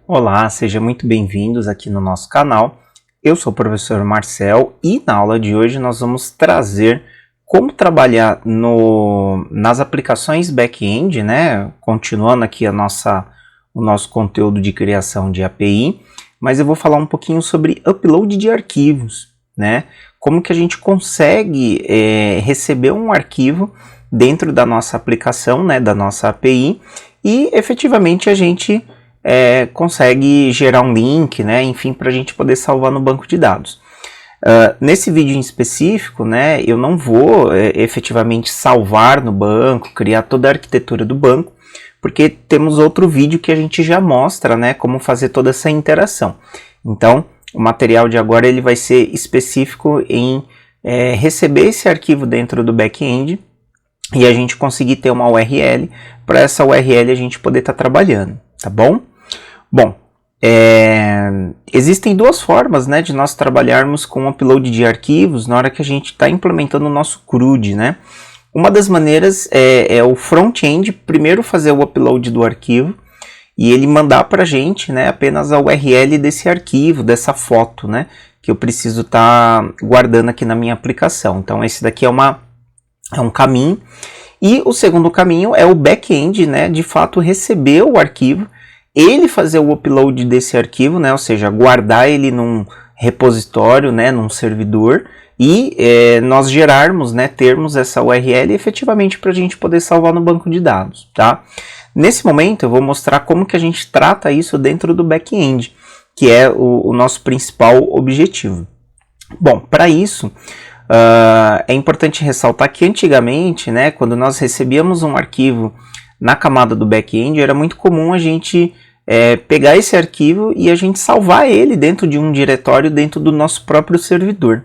Olá, sejam muito bem-vindos aqui no nosso canal. Eu sou o professor Marcel e na aula de hoje nós vamos trazer como trabalhar nas aplicações back-end, né? Continuando aqui o nosso conteúdo de criação de API, mas eu vou falar um pouquinho sobre upload de arquivos, né? Como que a gente consegue receber um arquivo dentro da nossa aplicação, né? Da nossa API e efetivamente a gente consegue gerar um link, né, enfim, para a gente poder salvar no banco de dados. Nesse vídeo em específico, né, eu não vou efetivamente salvar no banco, criar toda a arquitetura do banco, porque temos outro vídeo que a gente já mostra, né, como fazer toda essa interação. Então, o material de agora ele vai ser específico em receber esse arquivo dentro do back-end e a gente conseguir ter uma URL, para essa URL a gente poder estar trabalhando, tá bom? Bom, existem duas formas, né, de nós trabalharmos com upload de arquivos na hora que a gente está implementando o nosso CRUD, né? Uma das maneiras é o front-end primeiro fazer o upload do arquivo e ele mandar para a gente, né, apenas a URL desse arquivo, dessa foto, né, que eu preciso estar guardando aqui na minha aplicação. Então esse daqui é um caminho. E o segundo caminho é o back-end, né, de fato receber o arquivo, ele fazer o upload desse arquivo, né, ou seja, guardar ele num repositório, né, num servidor, e nós gerarmos, né, termos essa URL efetivamente para a gente poder salvar no banco de dados, tá? Nesse momento eu vou mostrar como que a gente trata isso dentro do back-end, que é o nosso principal objetivo. Bom, para isso, é importante ressaltar que antigamente, né, quando nós recebíamos um arquivo na camada do back-end, era muito comum a gente pegar esse arquivo e a gente salvar ele dentro de um diretório dentro do nosso próprio servidor,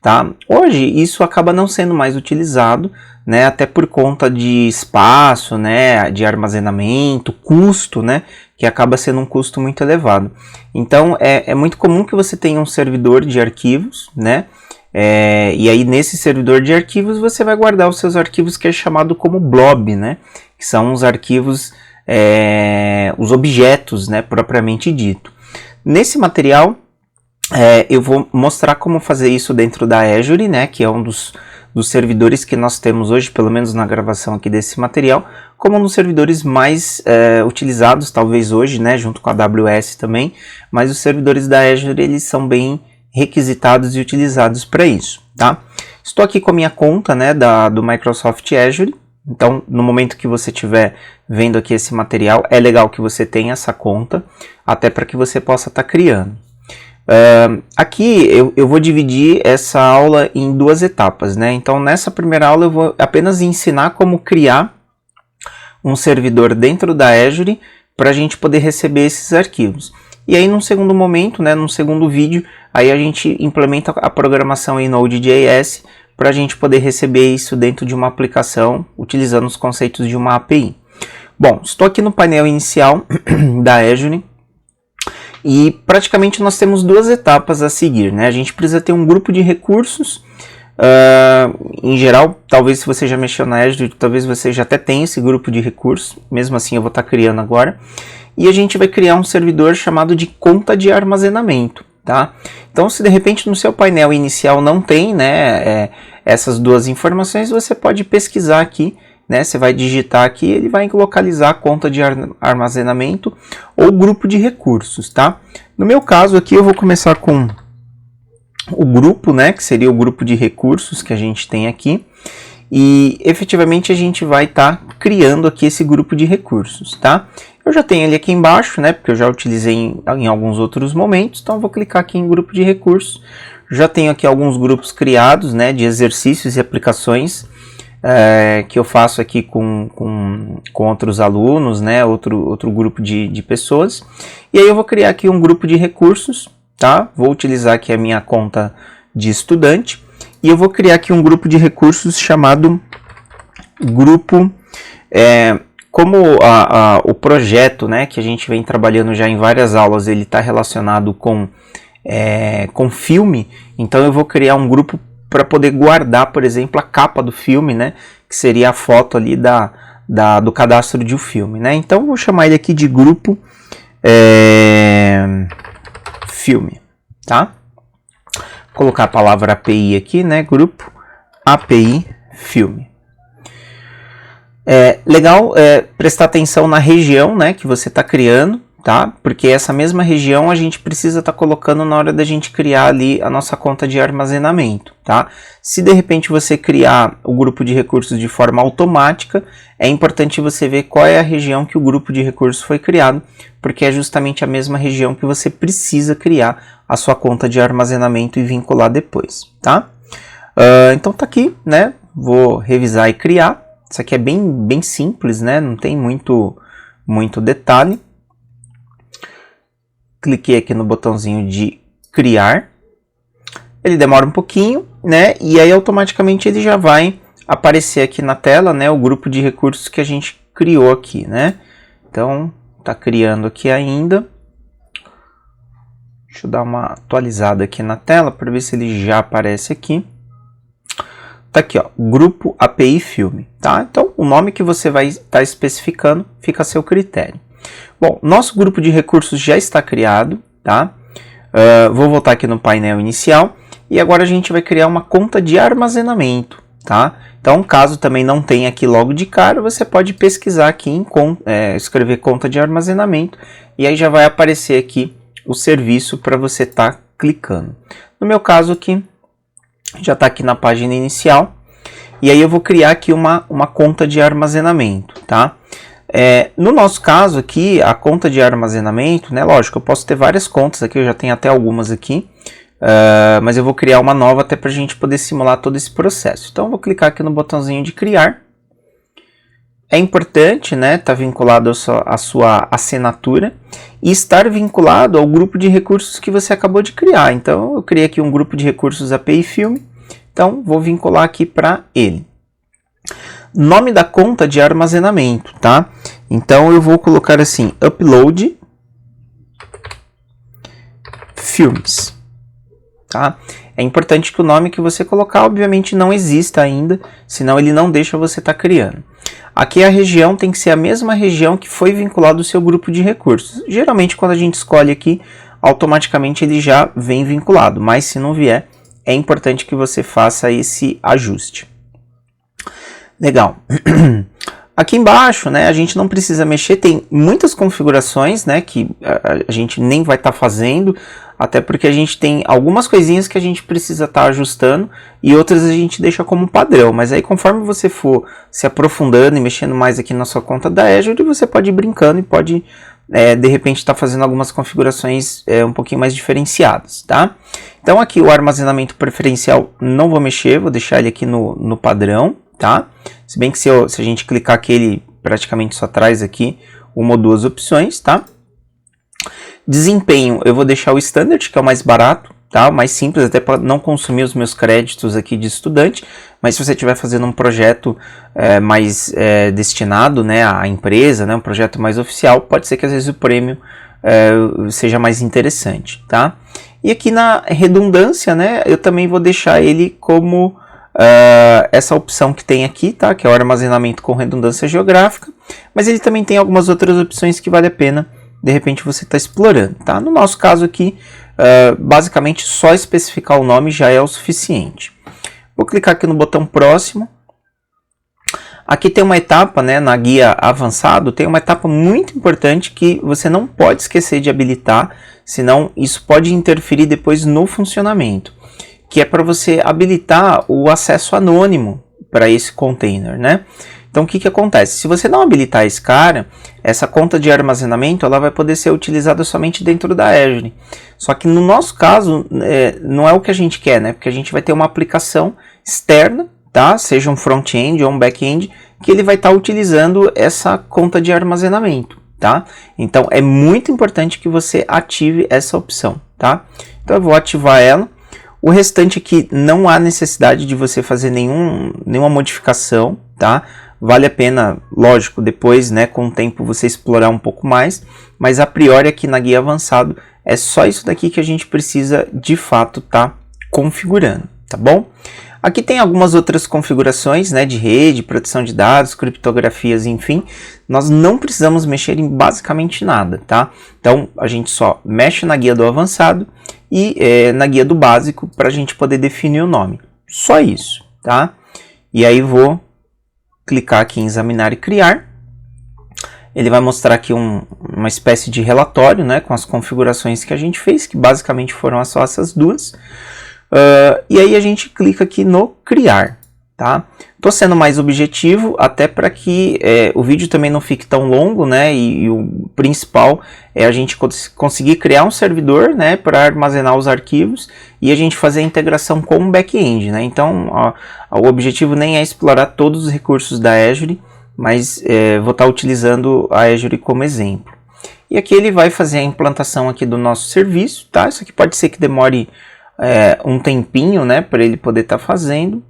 tá? Hoje isso acaba não sendo mais utilizado, né, até por conta de espaço, né, de armazenamento, custo, né, que acaba sendo um custo muito elevado. Então é muito comum que você tenha um servidor de arquivos, né, e aí nesse servidor de arquivos você vai guardar os seus arquivos que é chamado como blob, né, que são os arquivos, os objetos, né, propriamente dito. Nesse material eu vou mostrar como fazer isso dentro da Azure, né, que é um dos servidores que nós temos hoje, pelo menos na gravação aqui desse material, como um dos servidores mais utilizados talvez hoje, né, junto com a AWS também, mas os servidores da Azure eles são bem requisitados e utilizados para isso, tá? Estou aqui com a minha conta, né, do Microsoft Azure. Então, no momento que você estiver vendo aqui esse material, é legal que você tenha essa conta, até para que você possa estar criando. Aqui eu vou dividir essa aula em duas etapas, né? Então, nessa primeira aula eu vou apenas ensinar como criar um servidor dentro da Azure para a gente poder receber esses arquivos. E aí, num segundo momento, né, num segundo vídeo, aí a gente implementa a programação em Node.js para a gente poder receber isso dentro de uma aplicação, utilizando os conceitos de uma API. Bom, estou aqui no painel inicial da Azure e praticamente nós temos duas etapas a seguir, né? A gente precisa ter um grupo de recursos, em geral, talvez se você já mexeu na Azure, talvez você já até tenha esse grupo de recursos, mesmo assim eu vou estar criando agora. E a gente vai criar um servidor chamado de conta de armazenamento. Tá? Então, se de repente no seu painel inicial não tem, né, essas duas informações, você pode pesquisar aqui, né, você vai digitar aqui, ele vai localizar a conta de armazenamento ou grupo de recursos. Tá? No meu caso aqui eu vou começar com o grupo, né, que seria o grupo de recursos que a gente tem aqui, e efetivamente a gente vai estar criando aqui esse grupo de recursos. Tá? Eu já tenho ele aqui embaixo, né, porque eu já utilizei em alguns outros momentos, então eu vou clicar aqui em grupo de recursos. Já tenho aqui alguns grupos criados, né, de exercícios e aplicações que eu faço aqui com outros alunos, né, outro grupo de pessoas. E aí eu vou criar aqui um grupo de recursos, tá? Vou utilizar aqui a minha conta de estudante e eu vou criar aqui um grupo de recursos chamado grupo... Como o projeto, né, que a gente vem trabalhando já em várias aulas, ele está relacionado com filme, então eu vou criar um grupo para poder guardar, por exemplo, a capa do filme, né, que seria a foto ali do cadastro de um filme, né? Então eu vou chamar ele aqui de grupo filme, tá? Vou colocar a palavra API aqui, né? Grupo API filme. Legal prestar atenção na região, né, que você está criando, tá? Porque essa mesma região a gente precisa estar colocando na hora da gente criar ali a nossa conta de armazenamento, tá? Se de repente você criar o grupo de recursos de forma automática, é importante você ver qual é a região que o grupo de recursos foi criado, porque é justamente a mesma região que você precisa criar a sua conta de armazenamento e vincular depois, tá? Então tá aqui, né? Vou revisar e criar. Isso aqui é bem simples, né? Não tem muito detalhe. Cliquei aqui no botãozinho de criar. Ele demora um pouquinho, né? E aí automaticamente ele já vai aparecer aqui na tela, né? O grupo de recursos que a gente criou aqui, né? Então, tá criando aqui ainda. Deixa eu dar uma atualizada aqui na tela para ver se ele já aparece aqui. Tá aqui, ó, grupo API filme, tá? Então, o nome que você vai estar especificando fica a seu critério. Bom, nosso grupo de recursos já está criado, tá? Vou voltar aqui no painel inicial e agora a gente vai criar uma conta de armazenamento, tá? Então, caso também não tenha aqui logo de cara, você pode pesquisar aqui escrever conta de armazenamento e aí já vai aparecer aqui o serviço para você estar clicando. No meu caso aqui, já está aqui na página inicial, e aí eu vou criar aqui uma conta de armazenamento, tá? No nosso caso aqui, a conta de armazenamento, né, lógico, eu posso ter várias contas aqui, eu já tenho até algumas aqui, mas eu vou criar uma nova até para a gente poder simular todo esse processo. Então eu vou clicar aqui no botãozinho de criar. É importante, né, tá vinculado à sua assinatura e estar vinculado ao grupo de recursos que você acabou de criar. Então, eu criei aqui um grupo de recursos API Filme, então vou vincular aqui para ele. Nome da conta de armazenamento, tá? Então, eu vou colocar assim, upload filmes, tá? É importante que o nome que você colocar, obviamente, não exista ainda, senão ele não deixa você estar criando. Aqui a região tem que ser a mesma região que foi vinculado ao seu grupo de recursos. Geralmente, quando a gente escolhe aqui, automaticamente ele já vem vinculado, mas se não vier, é importante que você faça esse ajuste. Legal. Aqui embaixo, né, a gente não precisa mexer, tem muitas configurações, né, que a gente nem vai estar fazendo, até porque a gente tem algumas coisinhas que a gente precisa estar ajustando e outras a gente deixa como padrão, mas aí conforme você for se aprofundando e mexendo mais aqui na sua conta da Azure, você pode ir brincando e pode, de repente, estar fazendo algumas configurações um pouquinho mais diferenciadas, tá? Então aqui o armazenamento preferencial não vou mexer, vou deixar ele aqui no padrão, tá? Se bem que se a gente clicar aqui, ele praticamente só traz aqui uma ou duas opções, tá? Desempenho, eu vou deixar o Standard, que é o mais barato, tá? O mais simples, até para não consumir os meus créditos aqui de estudante, mas se você estiver fazendo um projeto mais destinado, né, à empresa, né, um projeto mais oficial, pode ser que às vezes o prêmio seja mais interessante, tá? E aqui na redundância, né, eu também vou deixar ele como essa opção que tem aqui, tá? Que é o armazenamento com redundância geográfica, mas ele também tem algumas outras opções que vale a pena, de repente, você está explorando, tá? No nosso caso aqui, basicamente só especificar o nome já é o suficiente. Vou clicar aqui no botão próximo. Aqui tem uma etapa, né, na guia avançado, tem uma etapa muito importante que você não pode esquecer de habilitar, senão isso pode interferir depois no funcionamento, que é para você habilitar o acesso anônimo para esse container, né? Então, o que acontece? Se você não habilitar esse cara, essa conta de armazenamento ela vai poder ser utilizada somente dentro da Azure. Só que no nosso caso, não é o que a gente quer, né? Porque a gente vai ter uma aplicação externa, tá? Seja um front-end ou um back-end, que ele vai estar utilizando essa conta de armazenamento, tá? Então, é muito importante que você ative essa opção, tá? Então, eu vou ativar ela. O restante aqui não há necessidade de você fazer nenhuma modificação, tá? Vale a pena, lógico, depois, né, com o tempo você explorar um pouco mais, mas a priori aqui na guia avançado é só isso daqui que a gente precisa de fato tá configurando, tá bom? Aqui tem algumas outras configurações, né, de rede, proteção de dados, criptografias, enfim. Nós não precisamos mexer em basicamente nada, tá? Então, a gente só mexe na guia do avançado e na guia do básico para a gente poder definir o nome. Só isso, tá? E aí vou clicar aqui em examinar e criar. Ele vai mostrar aqui uma espécie de relatório, né, com as configurações que a gente fez, que basicamente foram só essas duas. E aí a gente clica aqui no criar, tá? Tô sendo mais objetivo, até para que o vídeo também não fique tão longo, né? E o principal é a gente conseguir criar um servidor, né, para armazenar os arquivos e a gente fazer a integração com o back-end, né? Então, o objetivo nem é explorar todos os recursos da Azure, mas vou estar utilizando a Azure como exemplo. E aqui ele vai fazer a implantação aqui do nosso serviço, tá? Isso aqui pode ser que demore um tempinho, né, para ele poder estar fazendo.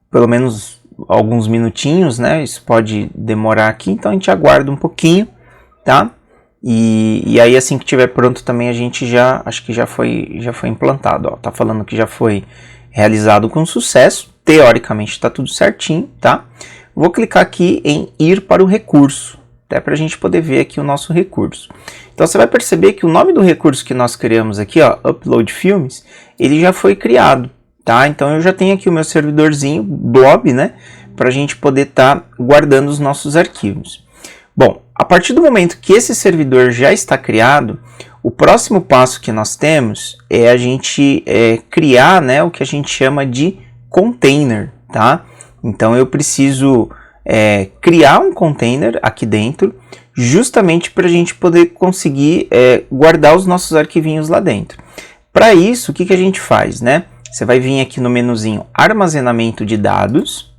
Pelo menos alguns minutinhos, né? Isso pode demorar aqui, então a gente aguarda um pouquinho, tá? E aí assim que tiver pronto também a gente acho que já foi implantado, ó. Tá falando que já foi realizado com sucesso. Teoricamente está tudo certinho, tá? Vou clicar aqui em ir para o recurso, até para a gente poder ver aqui o nosso recurso. Então você vai perceber que o nome do recurso que nós criamos aqui, ó, Upload Filmes, ele já foi criado, tá? Então eu já tenho aqui o meu servidorzinho, Blob, né? Para a gente poder estar guardando os nossos arquivos. Bom, a partir do momento que esse servidor já está criado, o próximo passo que nós temos é a gente criar, né, o que a gente chama de container, tá? Então eu preciso criar um container aqui dentro, justamente para a gente poder conseguir guardar os nossos arquivinhos lá dentro. Para isso, o que a gente faz, né? Você vai vir aqui no menuzinho armazenamento de dados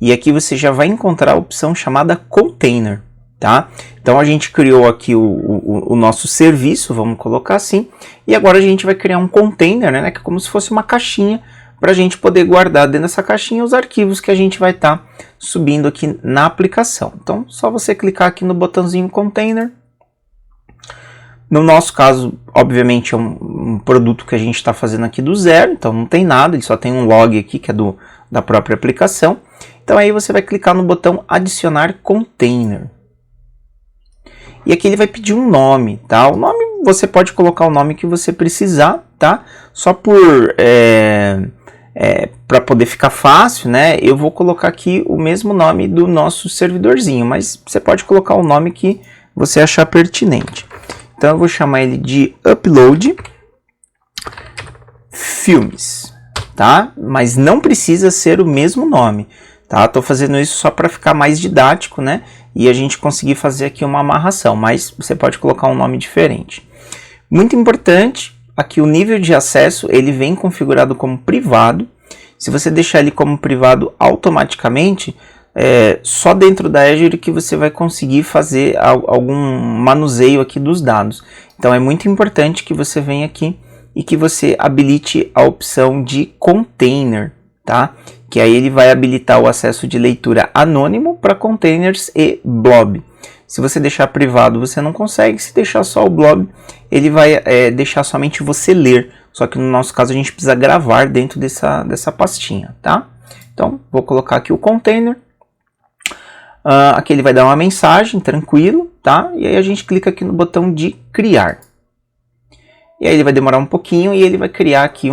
e aqui você já vai encontrar a opção chamada container, tá? Então a gente criou aqui o nosso serviço, vamos colocar assim, e agora a gente vai criar um container, né? Que é como se fosse uma caixinha para a gente poder guardar dentro dessa caixinha os arquivos que a gente vai estar subindo aqui na aplicação. Então, só você clicar aqui no botãozinho Container. No nosso caso, obviamente, é um produto que a gente está fazendo aqui do zero, então não tem nada, ele só tem um log aqui que é da própria aplicação. Então aí você vai clicar no botão Adicionar Container. E aqui ele vai pedir um nome, tá? O nome, você pode colocar o nome que você precisar, tá? Só por... para poder ficar fácil, né, eu vou colocar aqui o mesmo nome do nosso servidorzinho, mas você pode colocar o nome que você achar pertinente. Então eu vou chamar ele de Upload Filmes, tá? Mas não precisa ser o mesmo nome, tá? Estou fazendo isso só para ficar mais didático, né, e a gente conseguir fazer aqui uma amarração, mas você pode colocar um nome diferente. Muito importante, aqui o nível de acesso ele vem configurado como privado. Se você deixar ele como privado automaticamente, só dentro da Azure que você vai conseguir fazer algum manuseio aqui dos dados. Então é muito importante que você venha aqui e que você habilite a opção de container, tá? Que aí ele vai habilitar o acesso de leitura anônimo para containers e blob. Se você deixar privado, você não consegue. Se deixar só o blob, ele vai deixar somente você ler. Só que no nosso caso a gente precisa gravar dentro dessa pastinha, tá? Então, vou colocar aqui o container. Aqui ele vai dar uma mensagem, tranquilo, tá? E aí a gente clica aqui no botão de criar. E aí ele vai demorar um pouquinho e ele vai criar aqui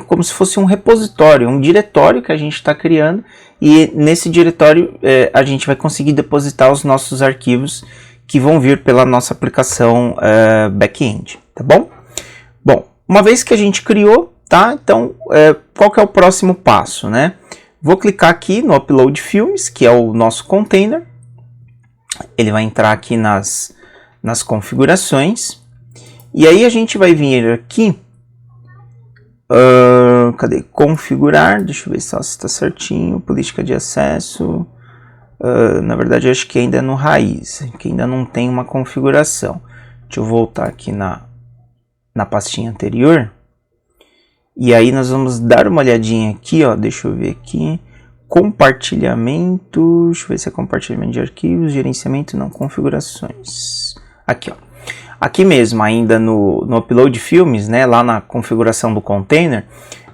como se fosse um repositório, um diretório que a gente está criando. E nesse diretório a gente vai conseguir depositar os nossos arquivos que vão vir pela nossa aplicação back-end, tá bom? Bom, uma vez que a gente criou, tá? Então, qual que é o próximo passo, né? Vou clicar aqui no Upload Filmes, que é o nosso container. Ele vai entrar aqui nas configurações. E aí a gente vai vir aqui. Cadê? Configurar. Deixa eu ver se está certinho. Política de acesso. Na verdade, eu acho que ainda é no raiz, que ainda não tem uma configuração. Deixa eu voltar aqui na pastinha anterior. E aí nós vamos dar uma olhadinha aqui, ó. Deixa eu ver aqui. Compartilhamento. Deixa eu ver se é compartilhamento de arquivos, gerenciamento, não, configurações. Aqui, ó. Aqui mesmo, ainda no Upload Filmes, né, lá na configuração do container,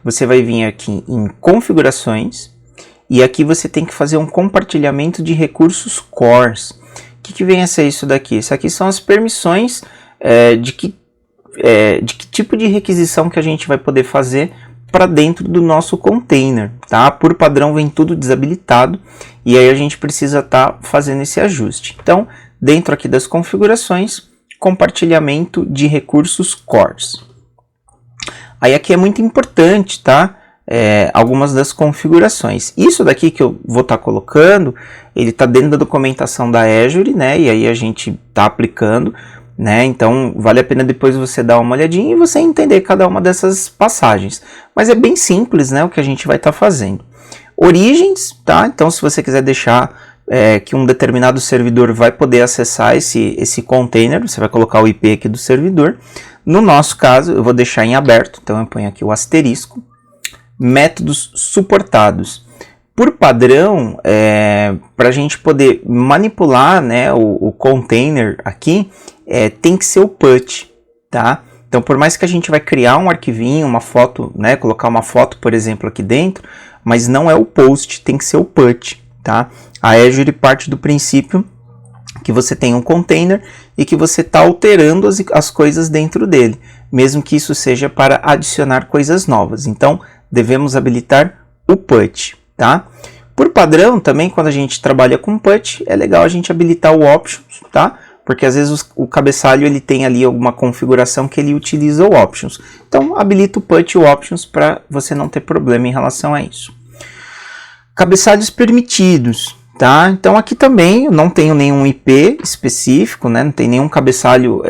você vai vir aqui em Configurações, e aqui você tem que fazer um compartilhamento de recursos cores. O que vem a ser isso daqui? Isso aqui são as permissões de que tipo de requisição que a gente vai poder fazer para dentro do nosso container, tá? Por padrão vem tudo desabilitado e aí a gente precisa estar fazendo esse ajuste. Então, dentro aqui das configurações, compartilhamento de recursos cores. Aí aqui é muito importante, tá? Algumas das configurações. Isso daqui que eu vou estar colocando, ele está dentro da documentação da Azure, né? E aí a gente está aplicando, né? Então vale a pena depois você dar uma olhadinha e você entender cada uma dessas passagens. Mas é bem simples, né? O que a gente vai estar fazendo. Origens, tá? Então se você quiser deixar que um determinado servidor vai poder acessar esse container, você vai colocar o IP aqui do servidor. No nosso caso, eu vou deixar em aberto, então eu ponho aqui o asterisco. Métodos suportados. Por padrão, para a gente poder manipular, né, o container aqui, tem que ser o put, tá? Então, por mais que a gente vai criar um arquivinho, uma foto, né, colocar uma foto, por exemplo, aqui dentro, mas não é o post, tem que ser o put, tá? A Azure parte do princípio que você tem um container e que você está alterando as coisas dentro dele, mesmo que isso seja para adicionar coisas novas. Então, devemos habilitar o put, tá? Por padrão, também, quando a gente trabalha com put, é legal a gente habilitar o options, tá? Porque às vezes o cabeçalho ele tem ali alguma configuração que ele utiliza o options. Então, habilita o put e o options para você não ter problema em relação a isso. Cabeçalhos permitidos, tá? Então, aqui também eu não tenho nenhum IP específico, né? Não tem nenhum cabeçalho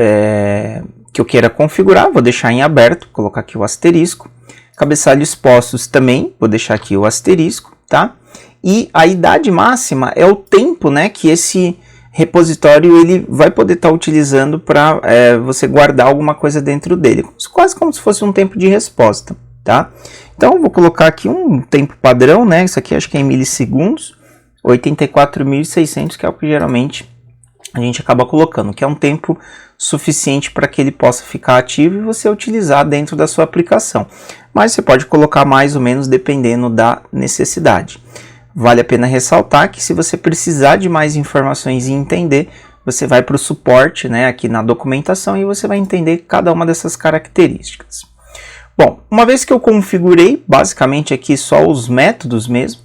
que eu queira configurar. Vou deixar em aberto, colocar aqui o asterisco. Cabeçalhos expostos também, vou deixar aqui o asterisco, tá? E a idade máxima é o tempo, né, que esse repositório ele vai poder estar utilizando para você guardar alguma coisa dentro dele. Quase como se fosse um tempo de resposta, tá? Então, vou colocar aqui um tempo padrão, né? Isso aqui acho que é em milissegundos, 84.600, que é o que geralmente a gente acaba colocando, que é um tempo suficiente para que ele possa ficar ativo e você utilizar dentro da sua aplicação. Mas você pode colocar mais ou menos dependendo da necessidade. Vale a pena ressaltar que se você precisar de mais informações e entender, você vai para o suporte, né, aqui na documentação e você vai entender cada uma dessas características. Bom, uma vez que eu configurei, basicamente aqui só os métodos mesmo,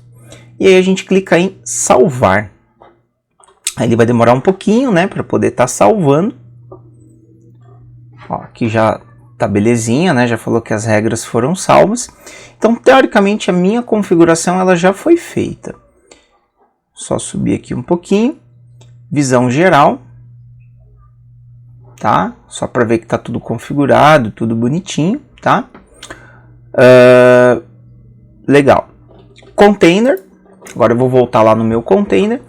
e aí a gente clica em salvar. Aí ele vai demorar um pouquinho, né, para poder estar salvando. Ó, aqui já tá belezinha, né, já falou que as regras foram salvas. Então, teoricamente, a minha configuração ela já foi feita. Só subir aqui um pouquinho. Visão geral. Tá? Só para ver que tá tudo configurado, tudo bonitinho, tá? Legal. Container. Agora eu vou voltar lá no meu container.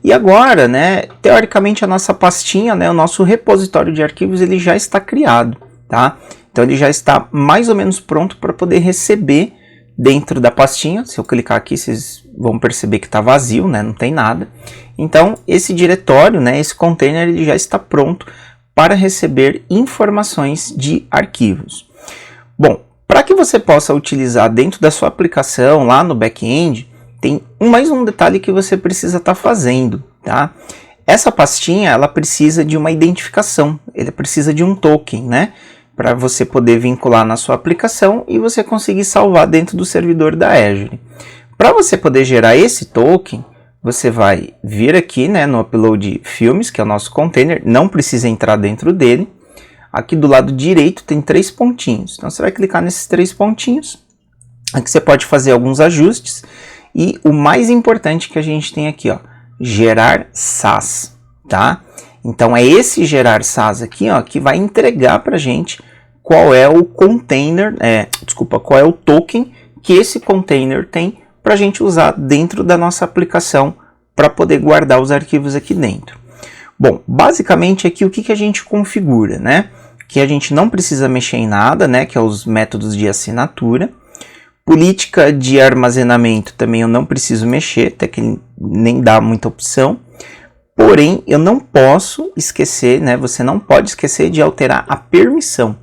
E agora, né, teoricamente a nossa pastinha, né, o nosso repositório de arquivos, ele já está criado, tá? Então ele já está mais ou menos pronto para poder receber dentro da pastinha. Se eu clicar aqui, vocês vão perceber que está vazio, né, não tem nada. Então esse diretório, né, esse container, ele já está pronto para receber informações de arquivos. Bom, para que você possa utilizar dentro da sua aplicação, lá no back-end, tem mais um detalhe que você precisa estar fazendo, tá? Essa pastinha, ela precisa de uma identificação, ela precisa de um token, né? Para você poder vincular na sua aplicação e você conseguir salvar dentro do servidor da Azure. Para você poder gerar esse token, você vai vir aqui, né, no Upload Filmes, que é o nosso container, não precisa entrar dentro dele. Aqui do lado direito tem 3 pontinhos, então você vai clicar nesses 3 pontinhos. Aqui você pode fazer alguns ajustes. E o mais importante que a gente tem aqui, ó, gerar SAS, tá? Então é esse gerar SAS aqui, ó, que vai entregar pra gente qual é o container, qual é o token que esse container tem pra gente usar dentro da nossa aplicação para poder guardar os arquivos aqui dentro. Bom, basicamente aqui o que a gente configura, né? Que a gente não precisa mexer em nada, né? Que é os métodos de assinatura. Política de armazenamento também eu não preciso mexer, até que nem dá muita opção. Porém, eu não posso esquecer, né? Você não pode esquecer de alterar a permissão.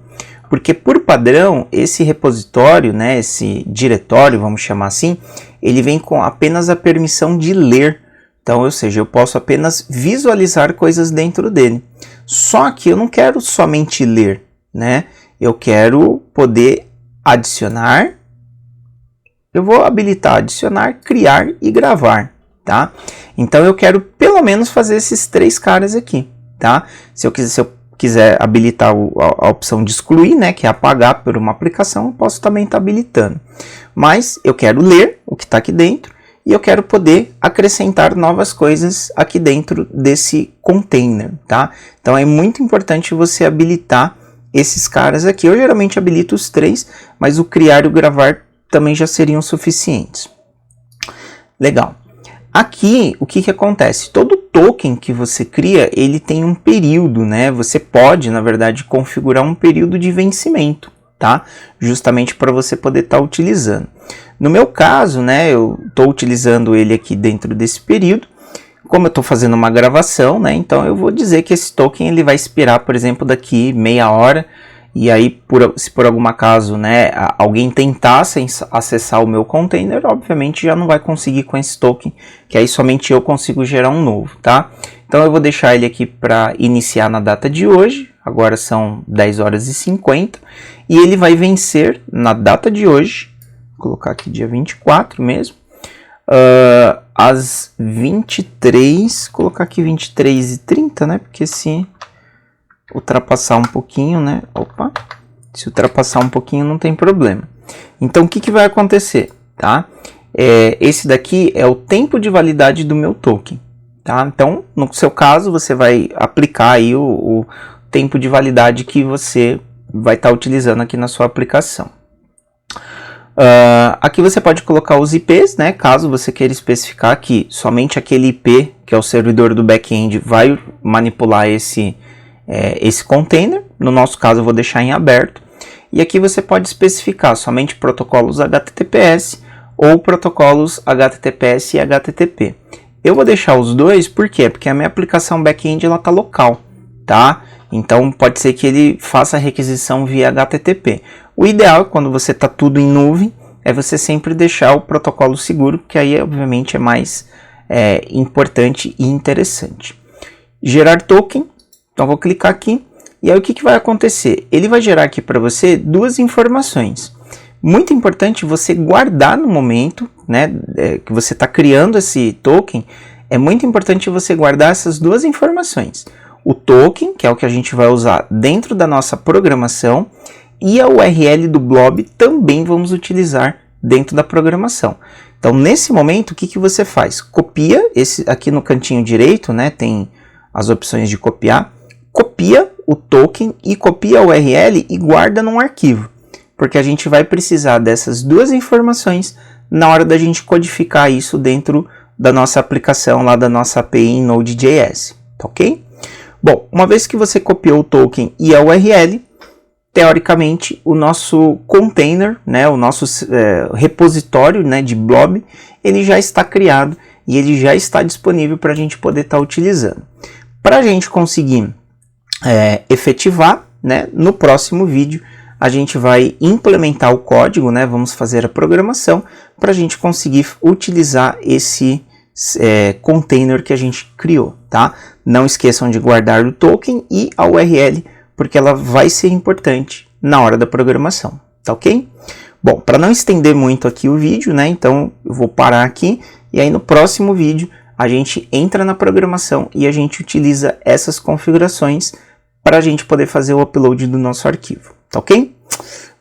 Porque por padrão, esse repositório, né, esse diretório, vamos chamar assim, ele vem com apenas a permissão de ler. Então, ou seja, eu posso apenas visualizar coisas dentro dele. Só que eu não quero somente ler, né? Eu quero poder adicionar. Eu vou habilitar adicionar, criar e gravar, tá? Então eu quero pelo menos fazer esses 3 caras aqui, tá? Se eu quiser habilitar a opção de excluir, né, que é apagar por uma aplicação, eu posso também estar habilitando. Mas eu quero ler o que está aqui dentro e eu quero poder acrescentar novas coisas aqui dentro desse container, tá? Então é muito importante você habilitar esses caras aqui. Eu geralmente habilito os 3, mas o criar e o gravar também já seriam suficientes. Legal. Aqui, o que acontece? Todo token que você cria, ele tem um período, né? Você pode, na verdade, configurar um período de vencimento, tá? Justamente para você poder estar utilizando. No meu caso, né, eu estou utilizando ele aqui dentro desse período. Como eu estou fazendo uma gravação, né, então eu vou dizer que esse token ele vai expirar, por exemplo, daqui meia hora. E aí, se por algum acaso, né, alguém tentasse acessar o meu container, obviamente já não vai conseguir com esse token, que aí somente eu consigo gerar um novo, tá? Então eu vou deixar ele aqui para iniciar na data de hoje, agora são 10 horas e 50, e ele vai vencer na data de hoje, vou colocar aqui dia 24 mesmo, às 23, colocar aqui 23h30, né, porque se ultrapassar um pouquinho, né? Opa! Se ultrapassar um pouquinho não tem problema. Então o que vai acontecer, tá? Esse daqui é o tempo de validade do meu token, tá? Então no seu caso você vai aplicar aí o tempo de validade que você vai estar utilizando aqui na sua aplicação. Aqui você pode colocar os IPs, né? Caso você queira especificar que somente aquele IP, que é o servidor do back-end, vai manipular esse container. No nosso caso eu vou deixar em aberto, e aqui você pode especificar somente protocolos HTTPS ou protocolos HTTPS e HTTP. Eu vou deixar os dois, por quê? Porque a minha aplicação back-end ela tá local, tá? Então pode ser que ele faça a requisição via HTTP. O ideal, quando você tá tudo em nuvem, é você sempre deixar o protocolo seguro, porque aí obviamente é mais importante e interessante. Gerar token. Então vou clicar aqui, e aí o que vai acontecer? Ele vai gerar aqui para você 2 informações. Muito importante você guardar no momento, né, que você está criando esse token, é muito importante você guardar essas 2 informações. O token, que é o que a gente vai usar dentro da nossa programação, e a URL do blob também vamos utilizar dentro da programação. Então nesse momento, o que você faz? Copia, esse aqui no cantinho direito, né, tem as opções de copiar. Copia o token e copia a URL e guarda num arquivo, porque a gente vai precisar dessas 2 informações na hora da gente codificar isso dentro da nossa aplicação, lá da nossa API em Node.js, tá ok? Bom, uma vez que você copiou o token e a URL, teoricamente o nosso container, né, o nosso repositório, né, de blob, ele já está criado e ele já está disponível para a gente poder estar utilizando. Para a gente conseguir efetivar, né, no próximo vídeo a gente vai implementar o código, né, vamos fazer a programação para a gente conseguir utilizar esse container que a gente criou, tá? Não esqueçam de guardar o token e a URL, porque ela vai ser importante na hora da programação, tá ok? Bom, para não estender muito aqui o vídeo, né, então eu vou parar aqui, e aí no próximo vídeo a gente entra na programação e a gente utiliza essas configurações para a gente poder fazer o upload do nosso arquivo, tá ok?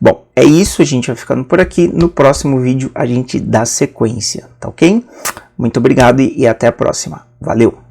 Bom, é isso, a gente vai ficando por aqui. No próximo vídeo a gente dá sequência, tá ok? Muito obrigado e até a próxima. Valeu!